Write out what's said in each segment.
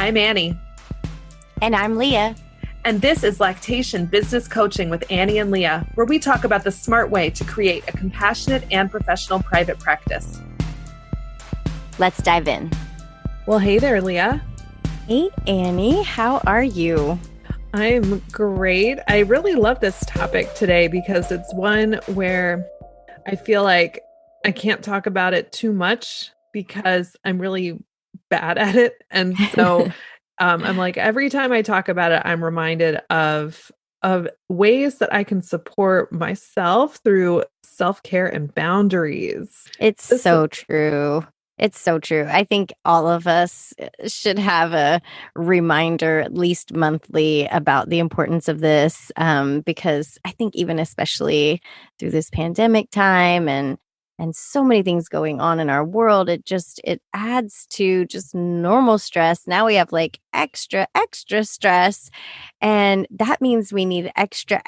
I'm Annie. And I'm Leah. And this is Lactation Business Coaching with Annie and Leah, where we talk about the smart way to create a compassionate and professional private practice. Let's dive in. Well, hey there, Leah. Hey, Annie. How are you? I'm great. I really love this topic today because it's one where I feel like I can't talk about it too much because I'm really bad at it. And so I'm like, every time I talk about it, I'm reminded of ways that I can support myself through self-care and boundaries. It's so true. It's so true. I think all of us should have a reminder, at least monthly, about the importance of this, because I think even especially through this pandemic time and so many things going on in our world, it adds to just normal stress. Now we have like extra stress, and that means we need extra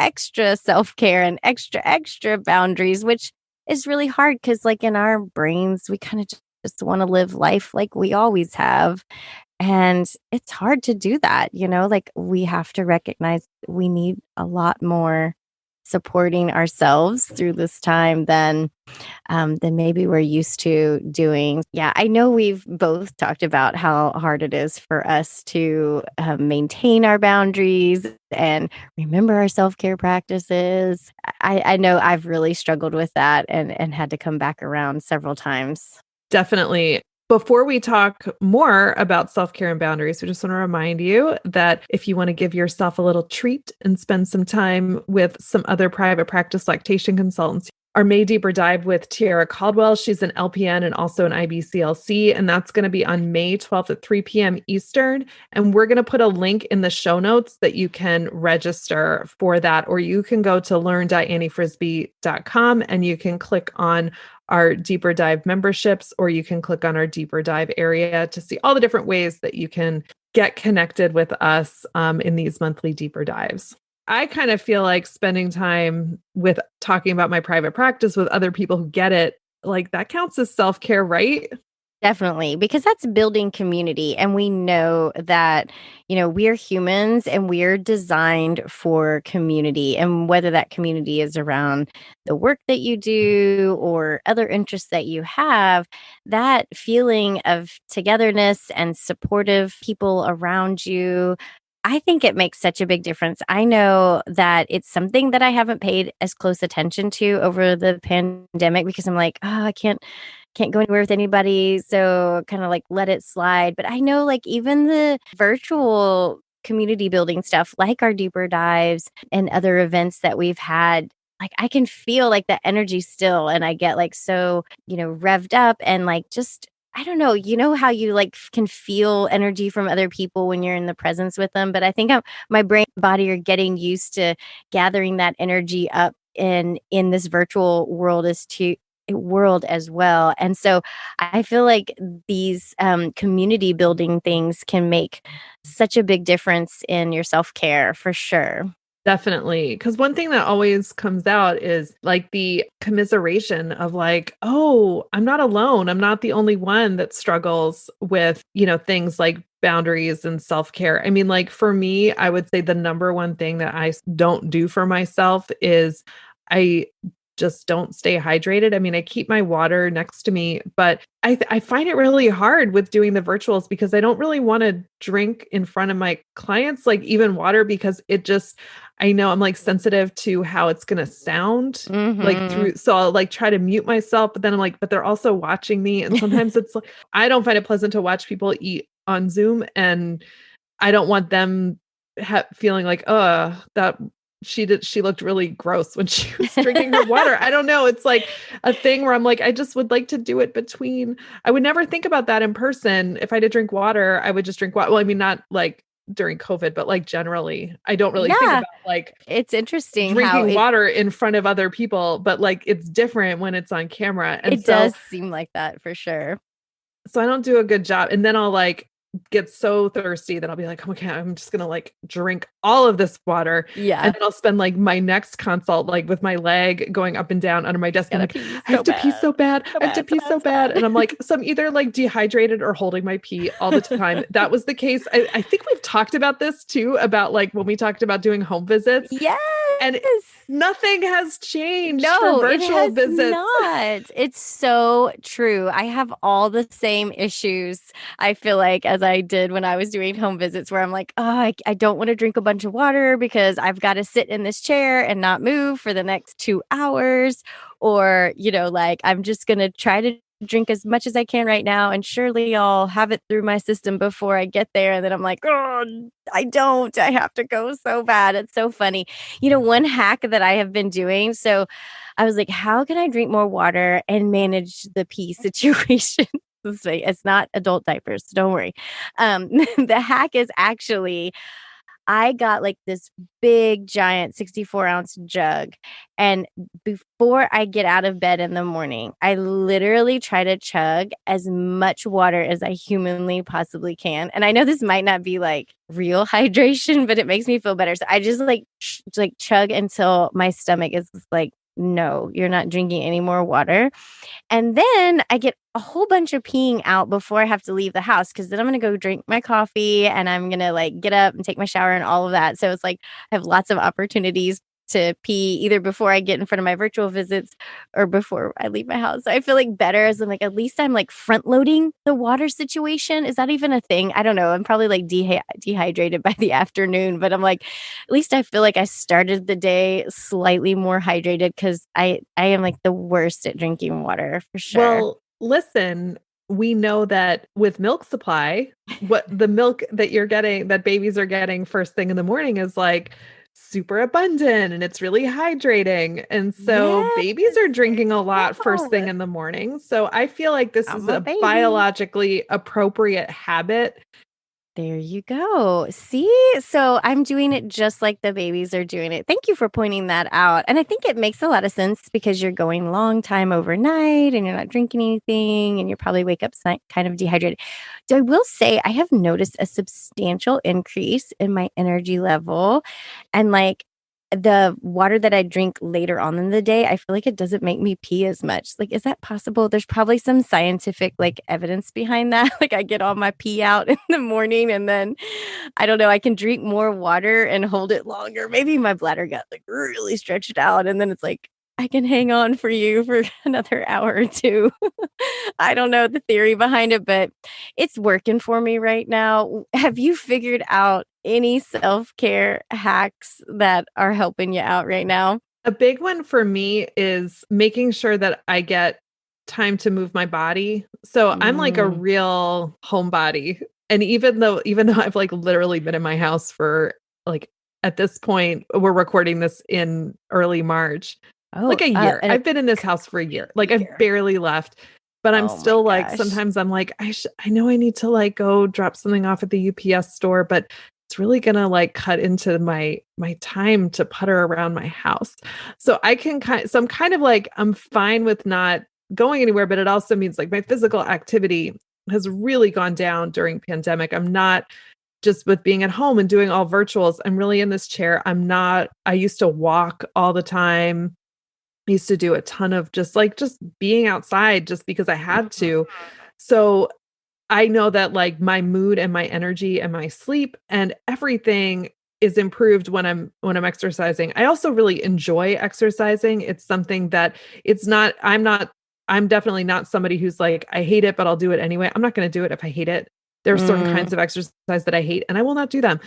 self-care and extra boundaries, which is really hard because like in our brains, we kind of just want to live life like we always have. And it's hard to do that, like we have to recognize we need a lot more supporting ourselves through this time than maybe we're used to doing. Yeah, I know we've both talked about how hard it is for us to maintain our boundaries and remember our self-care practices. I know I've really struggled with that and had to come back around several times. Definitely. Before we talk more about self-care and boundaries, we just want to remind you that if you want to give yourself a little treat and spend some time with some other private practice lactation consultants, our May Deeper Dive with Tiara Caldwell, she's an LPN and also an IBCLC, and that's going to be on May 12th at 3 p.m. Eastern. And we're going to put a link in the show notes that you can register for that, or you can go to learn.anniefrisbee.com and you can click on our Deeper Dive memberships, or you can click on our Deeper Dive area to see all the different ways that you can get connected with us in these monthly Deeper Dives. I kind of feel like spending time with talking about my private practice with other people who get it, like that counts as self-care, right? Definitely, because that's building community. And we know that, we're humans and we're designed for community. And whether that community is around the work that you do or other interests that you have, that feeling of togetherness and supportive people around you, I think it makes such a big difference. I know that it's something that I haven't paid as close attention to over the pandemic because I'm like, oh, I can't go anywhere with anybody. So kind of like let it slide. But I know like even the virtual community building stuff, like our deeper dives and other events that we've had, like I can feel like the energy still. And I get like so, revved up and like just, I don't know, how you like can feel energy from other people when you're in the presence with them. But I think my brain and body are getting used to gathering that energy up in this virtual world as well. And so I feel like these community building things can make such a big difference in your self-care for sure. Definitely. Because one thing that always comes out is like the commiseration of like, oh, I'm not alone. I'm not the only one that struggles with, things like boundaries and self-care. I mean, like for me, I would say the number one thing that I don't do for myself is I just don't stay hydrated. I mean, I keep my water next to me, but I find it really hard with doing the virtuals because I don't really want to drink in front of my clients, like even water, because I know I'm like sensitive to how it's going to sound so I'll like try to mute myself, but then I'm like, but they're also watching me. And sometimes it's like, I don't find it pleasant to watch people eat on Zoom, and I don't want them feeling like, that she looked really gross when she was drinking her water. I don't know. It's like a thing where I'm like, I just would like to do it I would never think about that in person. If I did drink water, I would just drink water. Well, I mean, not like during COVID, but like generally, I don't really think about like it's interesting drinking water in front of other people, but like it's different when it's on camera. And it does seem like that for sure. So I don't do a good job. And then I'll like get so thirsty that I'll be like, okay, I'm just gonna like drink all of this water. And Yeah. then I'll spend like my next consult like with my leg going up and down under my desk. I'm Gotta like, pee I have so to pee bad. so bad. So I have to bad, so pee bad, so so bad. bad. And I'm like, so I'm either like dehydrated or holding my pee all the time. That was the case. I think we've talked about this too, about like when we talked about doing home visits, Yes. and nothing has changed for No, it virtual has visits. not. It's so true. I have all the same issues, I feel like, as I did when I was doing home visits, where I'm like, oh, I don't want to drink a bunch of water because I've got to sit in this chair and not move for the next 2 hours. Or, like I'm just going to try to drink as much as I can right now. And surely I'll have it through my system before I get there. And then I'm like, oh, I don't. I have to go so bad. It's so funny. One hack that I have been doing. So I was like, how can I drink more water and manage the pee situation? This way, it's not adult diapers, so don't worry. The hack is actually I got like this big giant 64-ounce jug. And before I get out of bed in the morning, I literally try to chug as much water as I humanly possibly can. And I know this might not be like real hydration, but it makes me feel better. So I just like chug until my stomach is like, no, you're not drinking any more water. And then I get a whole bunch of peeing out before I have to leave the house, because then I'm going to go drink my coffee and I'm going to like get up and take my shower and all of that. So it's like I have lots of opportunities to pee either before I get in front of my virtual visits or before I leave my house. So I feel like better, as I'm like, at least I'm like front loading the water situation. Is that even a thing? I don't know. I'm probably like dehydrated by the afternoon, but I'm like, at least I feel like I started the day slightly more hydrated, because I am like the worst at drinking water for sure. Well, listen, we know that with milk supply, what the milk that you're getting, that babies are getting first thing in the morning is like super abundant and it's really hydrating. And so Yes, babies are drinking a lot first thing yeah. in the morning. So I feel like this is I'm a a baby. biologically appropriate habit. There you go. See? So I'm doing it just like the babies are doing it. Thank you for pointing that out. And I think it makes a lot of sense, because you're going long time overnight and you're not drinking anything and you probably wake up kind of dehydrated. So I will say I have noticed a substantial increase in my energy level, and like the water that I drink later on in the day, I feel like it doesn't make me pee as much. Like, is that possible? There's probably some scientific like evidence behind that. Like, I get all my pee out in the morning, and then I don't know, I can drink more water and hold it longer. Maybe my bladder got like really stretched out, and then it's like, I can hang on for you for another hour or two. I don't know the theory behind it, but it's working for me right now. Have you figured out any self-care hacks that are helping you out right now? A big one for me is making sure that I get time to move my body. So I'm like a Mm. real homebody. And even though I've like literally been in my house for like, at this point, we're recording this in early March, Oh, like a year. and I've been in this house for a year. Like I've here. barely left. But I'm Oh my still like, gosh. sometimes I'm like, I know I need to like go drop something off at the UPS store, but it's really gonna like cut into my time to putter around my house. So I'm kind of like, I'm fine with not going anywhere, but it also means like my physical activity has really gone down during pandemic. I'm not, just with being at home and doing all virtuals, I'm really in this chair. I used to walk all the time. I used to do a ton of just being outside just because I had to. So I know that like my mood and my energy and my sleep and everything is improved when I'm exercising. I also really enjoy exercising. It's something that I'm definitely not somebody who's like, I hate it, but I'll do it anyway. I'm not going to do it if I hate it. There are certain Mm. kinds of exercise that I hate and I will not do them.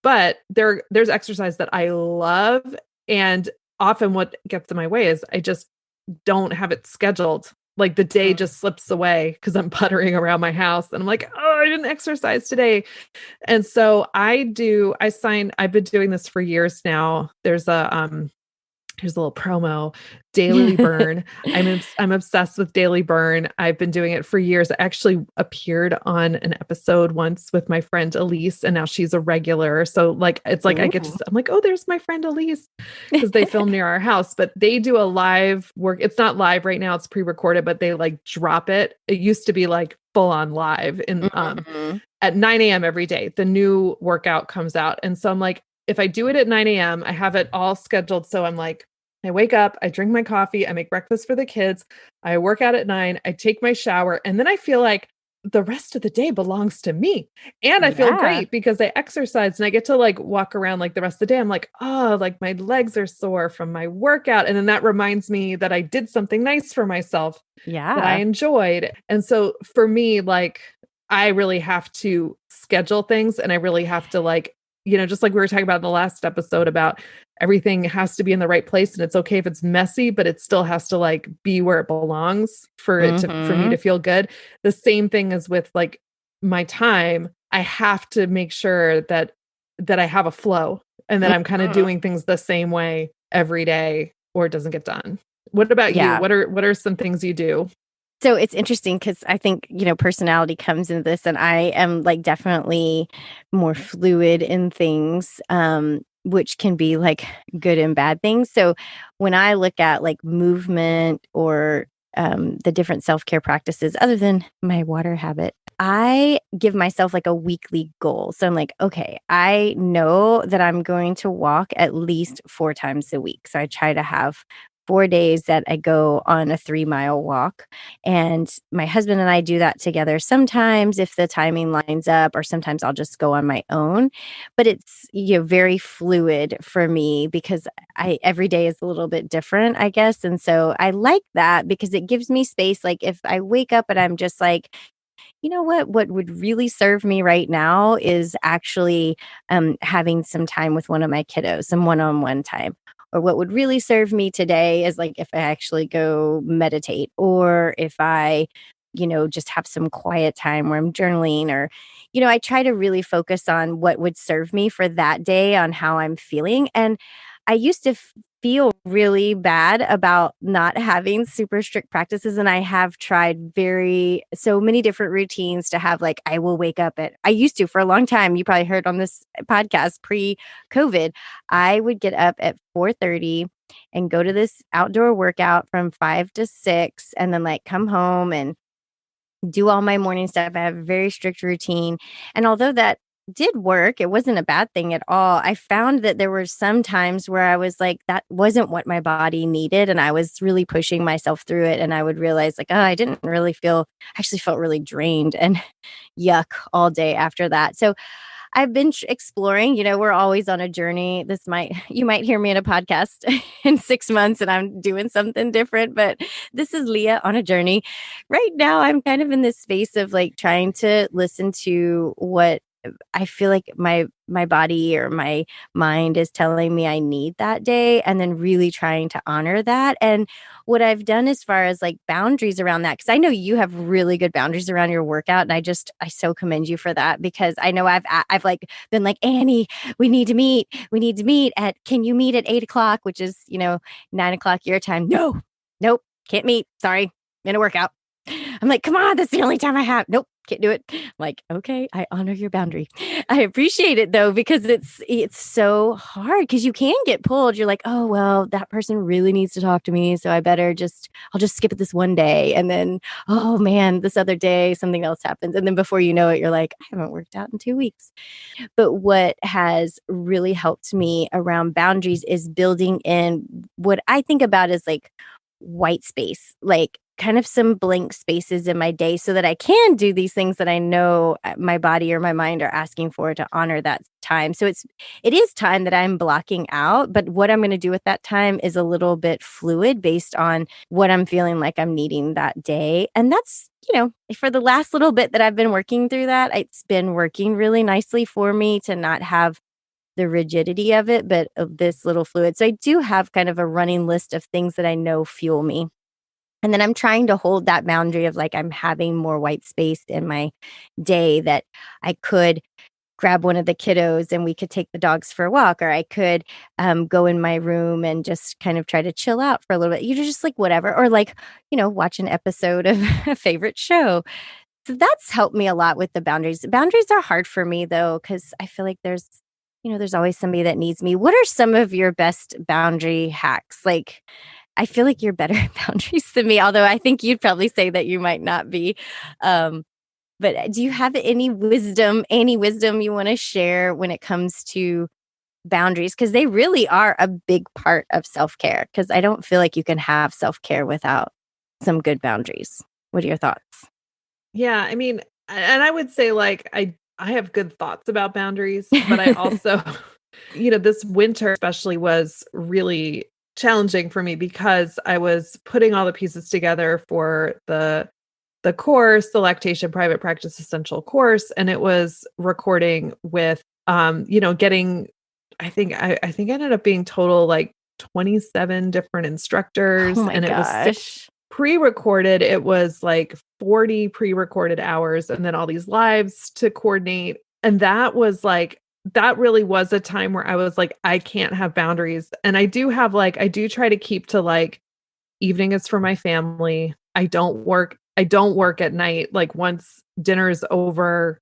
But there's exercise that I love, and often what gets in my way is I just don't have it scheduled. Like the day Mm. just slips away because I'm puttering around my house and I'm like, oh, I didn't exercise today. And so I've been doing this for years now. There's here's a little promo. Daily Burn. I'm obsessed with Daily Burn. I've been doing it for years. I actually appeared on an episode once with my friend Elise, and now she's a regular. So like it's like Ooh. I'm like, oh, there's my friend Elise, because they film near our house. But they do a live work. It's not live right now, it's pre-recorded, but they like drop it. It used to be like full on live in Mhm. at 9 a.m. every day. The new workout comes out. And so I'm like, if I do it at 9 a.m., I have it all scheduled. So I'm like, I wake up, I drink my coffee, I make breakfast for the kids, I work out at 9, I take my shower, and then I feel like the rest of the day belongs to me. And I feel Yeah. great because I exercise and I get to like walk around like the rest of the day. I'm like, oh, like my legs are sore from my workout. And then that reminds me that I did something nice for myself that I Yeah. enjoyed. And so for me, like, I really have to schedule things and I really have to like, just like we were talking about in the last episode about everything has to be in the right place and it's okay if it's messy, but it still has to like be where it belongs for me Mhm. to feel good. The same thing is with like my time. I have to make sure that I have a flow and that I'm kind of Mhm. doing things the same way every day or it doesn't get done. What about you? Yeah. What are some things you do? So it's interesting because I think, personality comes into this, and I am like definitely more fluid in things, which can be like good and bad things. So when I look at like movement or the different self care practices, other than my water habit, I give myself like a weekly goal. So I'm like, okay, I know that I'm going to walk at least 4 times a week. So I try to have 4 days that I go on a 3 mile walk. And my husband and I do that together sometimes if the timing lines up, or sometimes I'll just go on my own. But it's very fluid for me because I every day is a little bit different, I guess. And so I like that because it gives me space. Like if I wake up and I'm just like, you know what would really serve me right now is actually having some time with one of my kiddos, some one-on-one time. Or what would really serve me today is like if I actually go meditate, or if I just have some quiet time where I'm journaling, or I try to really focus on what would serve me for that day, on how I'm feeling. And I used to feel really bad about not having super strict practices, and I have tried so many different routines to have. Like I will wake up at I used to for a long time, you probably heard on this podcast pre-COVID, I would get up at 4:30 and go to this outdoor workout from 5 to 6, and then like come home and do all my morning stuff. I have a very strict routine. And although that did work, it wasn't a bad thing at all. I found that there were some times where I was like, that wasn't what my body needed. And I was really pushing myself through it. And I would realize, like, oh, I didn't really actually felt really drained and yuck all day after that. So I've been exploring, we're always on a journey. You might hear me in a podcast in 6 months and I'm doing something different, but this is Leah on a journey. Right now, I'm kind of in this space of like trying to listen to what I feel like my body or my mind is telling me I need that day, and then really trying to honor that. And what I've done as far as like boundaries around that, because I know you have really good boundaries around your workout, and I so commend you for that, because I know I've like been like, Annie, we need to meet at can you meet at 8 o'clock, which is 9 o'clock your time. No, nope, can't meet. Sorry, in a workout. I'm like, come on, that's the only time I have. Nope, can't do it. I'm like, okay, I honor your boundary. I appreciate it though, because it's so hard because you can get pulled. You're like, oh well, that person really needs to talk to me, so I'll just skip it this one day, and then oh man, this other day something else happens, and then before you know it, you're like, I haven't worked out in 2 weeks. But what has really helped me around boundaries is building in what I think about as like white space, like kind of some blank spaces in my day so that I can do these things that I know my body or my mind are asking for, to honor that time. So it is time that I'm blocking out, but what I'm going to do with that time is a little bit fluid based on what I'm feeling like I'm needing that day. And that's, for the last little bit that I've been working through that, it's been working really nicely for me to not have the rigidity of it, but of this little fluid. So I do have kind of a running list of things that I know fuel me. And then I'm trying to hold that boundary of like, I'm having more white space in my day that I could grab one of the kiddos and we could take the dogs for a walk, or I could go in my room and just kind of try to chill out for a little bit. You know, just like whatever, or like, watch an episode of a favorite show. So that's helped me a lot with the boundaries. Boundaries are hard for me though, because I feel like there's always somebody that needs me. What are some of your best boundary hacks? Like, I feel like you're better at boundaries than me, although I think you'd probably say that you might not be. But do you have any wisdom you want to share when it comes to boundaries? Because they really are a big part of self-care, because I don't feel like you can have self-care without some good boundaries. What are your thoughts? Yeah, I mean, and I would say like I have good thoughts about boundaries, but I also this winter especially was really challenging for me because I was putting all the pieces together for the course, the Lactation Private Practice Essential course, and it was recording with getting I think it ended up being total like 27 different Oh instructors, my and it was gosh. pre-recorded. It was like 40 pre-recorded hours and then all these lives to coordinate. And that really was a time where I was like, I can't have boundaries. And I do try to keep to like evening is for my family. I don't work at night. Like once dinner is over,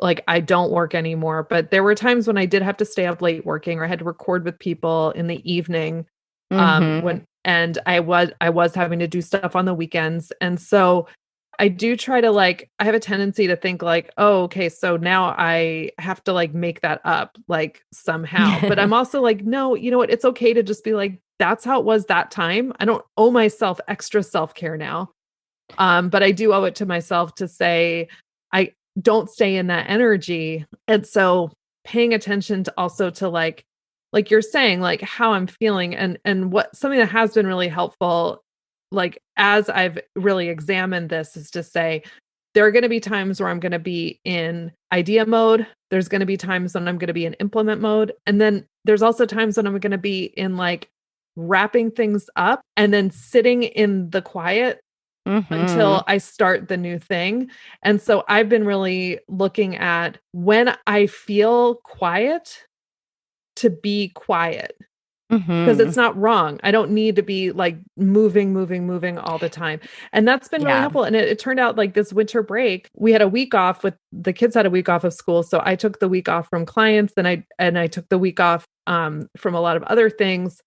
like I don't work anymore. But there were times when I did have to stay up late working or I had to record with people in the evening. Mm-hmm. When and I was having to do stuff on the weekends. And so I do try to like I have a tendency to think like, oh, okay, so now I have to like make that up like somehow. But I'm also like, no, you know what? It's okay to just be like, that's how it was that time. I don't owe myself extra self-care now. But I do owe it to myself to say, I don't stay in that energy. And so paying attention to also to like you're saying, like how I'm feeling and what something that has been really helpful, like as I've really examined this is to say, there are going to be times where I'm going to be in idea mode. There's going to be times when I'm going to be in implement mode. And then there's also times when I'm going to be in like wrapping things up and then sitting in the quiet Mm-hmm. until I start the new thing. And so I've been really looking at when I feel quiet to be quiet because Mm-hmm. it's not wrong. I don't need to be like moving all the time. And that's been really Yeah. helpful. And it turned out like this winter break, we had a week off with the kids had a week off of school. So I took the week off from clients and I took the week off from a lot of other things.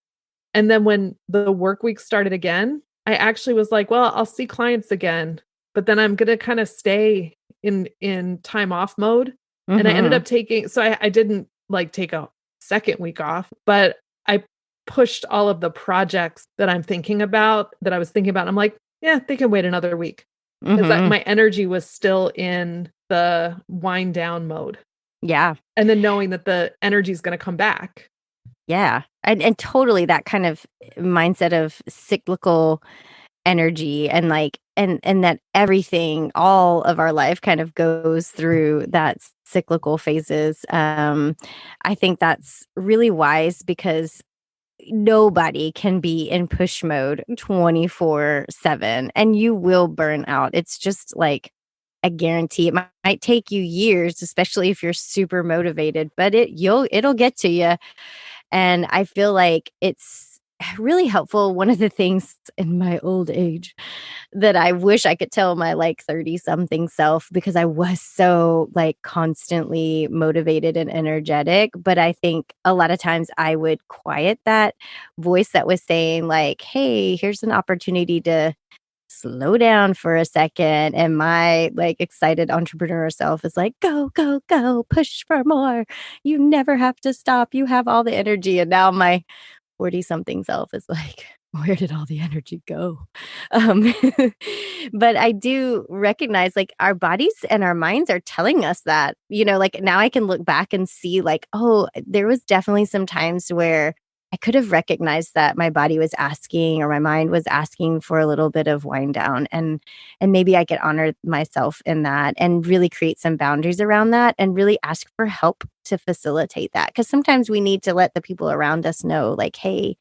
And then when the work week started again, I actually was like, well, I'll see clients again, but then I'm going to kind of stay in time off mode. And I ended Mm-hmm. up taking I didn't like take a second week off, but I pushed all of the projects that I was thinking about. I'm like, yeah, they can wait another week because Mm-hmm. my energy was still in the wind down mode. Yeah. And then knowing that the energy is going to come back. Yeah. And totally that kind of mindset of cyclical energy, and like and that everything, all of our life kind of goes through that cyclical phases. I think that's really wise, because nobody can be in push mode 24/7, and you will burn out. It's just like a guarantee. It might take you years, especially if you're super motivated, but it'll get to you. And I feel like it's really helpful. One of the things in my old age that I wish I could tell my like 30 something self, because I was so like constantly motivated and energetic. But I think a lot of times I would quiet that voice that was saying, like, hey, here's an opportunity to slow down for a second. And my like excited entrepreneur self is like, go, go, go, push for more. You never have to stop. You have all the energy. And now my 40 something self is like, where did all the energy go? Um, but I do recognize like our bodies and our minds are telling us that, like now I can look back and see like, oh, there was definitely some times where I could have recognized that my body was asking, or my mind was asking for a little bit of wind down, and maybe I could honor myself in that and really create some boundaries around that and really ask for help to facilitate that, because sometimes we need to let the people around us know like, hey,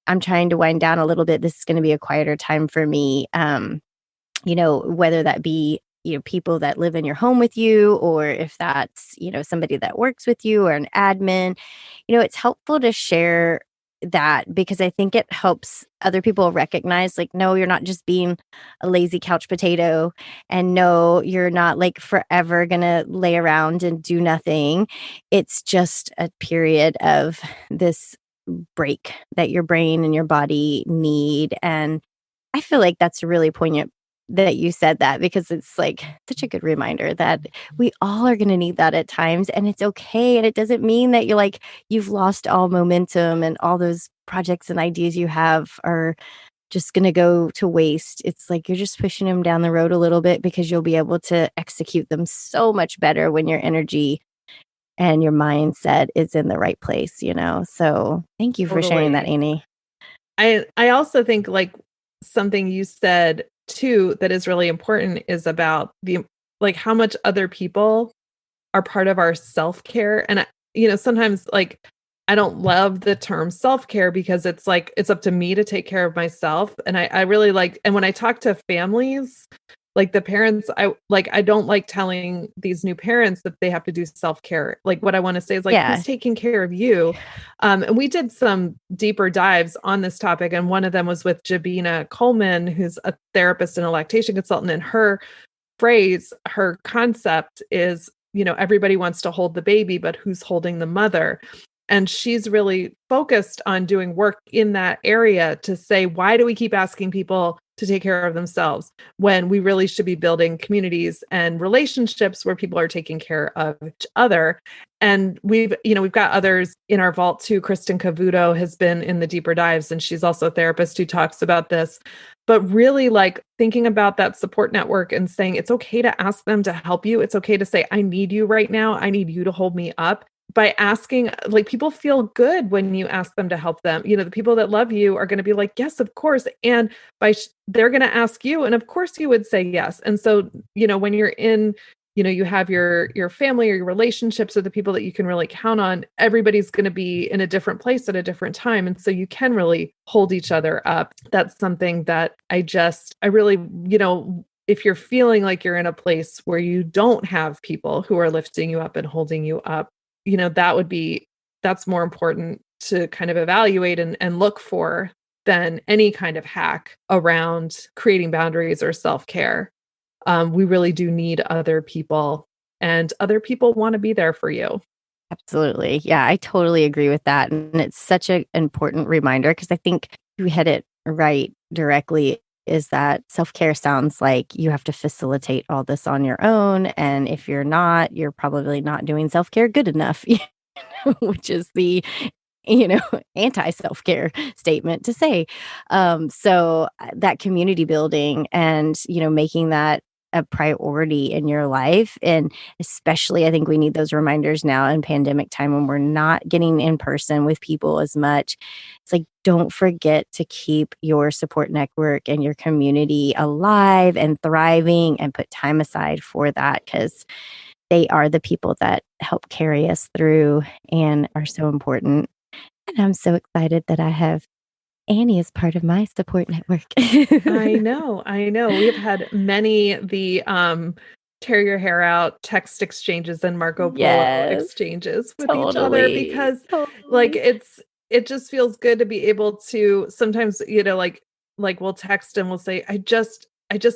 I'm trying to wind down a little bit. This is going to be a quieter time for me. Whether that be people that live in your home with you, or if that's, somebody that works with you or an admin, it's helpful to share that, because I think it helps other people recognize, like, no, you're not just being a lazy couch potato, and no, you're not like forever gonna lay around and do nothing. It's just a period of this break that your brain and your body need. And I feel like that's really poignant that you said that, because it's like such a good reminder that we all are going to need that at times, and it's okay. And it doesn't mean that you've lost all momentum and all those projects and ideas you have are just going to go to waste. It's like you're just pushing them down the road a little bit, because you'll be able to execute them so much better when your energy and your mindset is in the right place. So thank you for sharing that, Totally. Annie. I also think like something you said too that is really important is about the like how much other people are part of our self-care. And sometimes like I don't love the term self-care because it's like it's up to me to take care of myself. And I really like, and when I talk to families, like the parents, I don't like telling these new parents that they have to do self-care. Like what I want to say is like, Yeah. who's taking care of you? And we did some deeper dives on this topic. And one of them was with Jabina Coleman, who's a therapist and a lactation consultant. And her concept is, everybody wants to hold the baby, but who's holding the mother? And she's really focused on doing work in that area to say, why do we keep asking people to take care of themselves when we really should be building communities and relationships where people are taking care of each other? And we've got others in our vault too. Kristen Cavuto has been in the deeper dives, and she's also a therapist who talks about this. But really like thinking about that support network and saying it's okay to ask them to help you. It's okay to say, I need you right now. I need you to hold me up. By asking, like people feel good when you ask them to help them. The people that love you are going to be like, yes, of course. And they're going to ask you. And of course you would say yes. And so, when you're in, you have your family or your relationships with the people that you can really count on, everybody's going to be in a different place at a different time. And so you can really hold each other up. That's something that I really, if you're feeling like you're in a place where you don't have people who are lifting you up and holding you up, that's more important to kind of evaluate and look for than any kind of hack around creating boundaries or self-care. We really do need other people, and other people want to be there for you. Absolutely. Yeah, I totally agree with that. And it's such an important reminder, because I think you hit it right directly, is that self-care sounds like you have to facilitate all this on your own. And if you're not, you're probably not doing self-care good enough, which is the anti-self-care statement to say. So that community building and, making that a priority in your life. And especially, I think we need those reminders now in pandemic time when we're not getting in person with people as much. It's like, don't forget to keep your support network and your community alive and thriving, and put time aside for that, because they are the people that help carry us through and are so important. And I'm so excited that I have Annie as part of my support network. I know. We've had many tear your hair out text exchanges and Marco Polo Yes, exchanges with each other, totally. because like Totally. it just feels good to be able to sometimes, like we'll text and we'll say, I just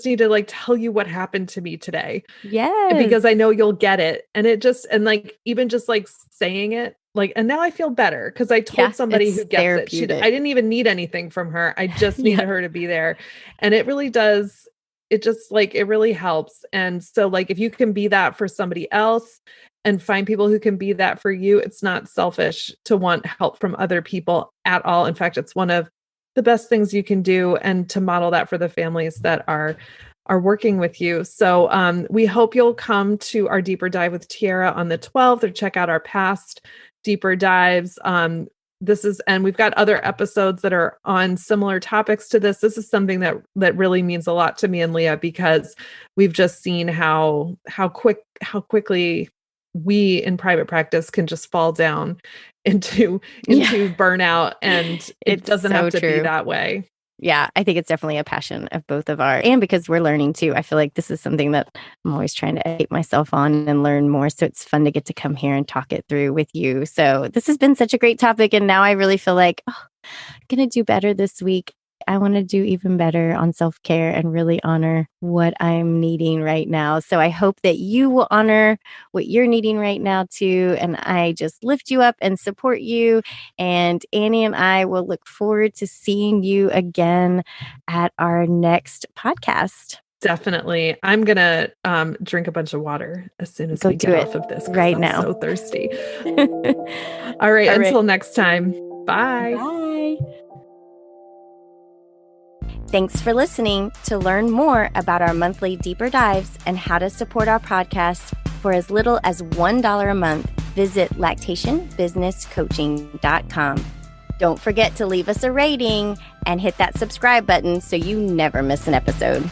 need to like tell you what happened to me today, Yes. because I know you'll get it. And and like, even just like saying it, like, and now I feel better because I Yeah, told somebody who it's gets it. I therapeutic. didn't even need anything from her. I just Yeah. needed her to be there. And it really does. It just like, it really helps. And so like, if you can be that for somebody else and find people who can be that for you, it's not selfish to want help from other people at all. In fact, it's one of the best things you can do, and to model that for the families that are working with you. So we hope you'll come to our deeper dive with Tiara on the 12th, or check out our past deeper dives. And we've got other episodes that are on similar topics to this. This is something that really means a lot to me and Leah, because we've just seen how quickly we in private practice can just fall down into Yeah. burnout, and it It's doesn't have so to be true. that way. Yeah, I think it's definitely a passion of both of our, and because we're learning too. I feel like this is something that I'm always trying to educate myself on and learn more. So it's fun to get to come here and talk it through with you. So this has been such a great topic. And now I really feel like, oh, I'm going to do better this week. I want to do even better on self-care and really honor what I'm needing right now. So I hope that you will honor what you're needing right now too. And I just lift you up and support you. And Annie and I will look forward to seeing you again at our next podcast. Definitely. I'm going to drink a bunch of water as soon as Go we do get it off of this right I'm now. so thirsty. All right. Until next time. Bye. Bye. Thanks for listening. To learn more about our monthly deeper dives and how to support our podcast for as little as $1 a month, visit lactationbusinesscoaching.com. Don't forget to leave us a rating and hit that subscribe button so you never miss an episode.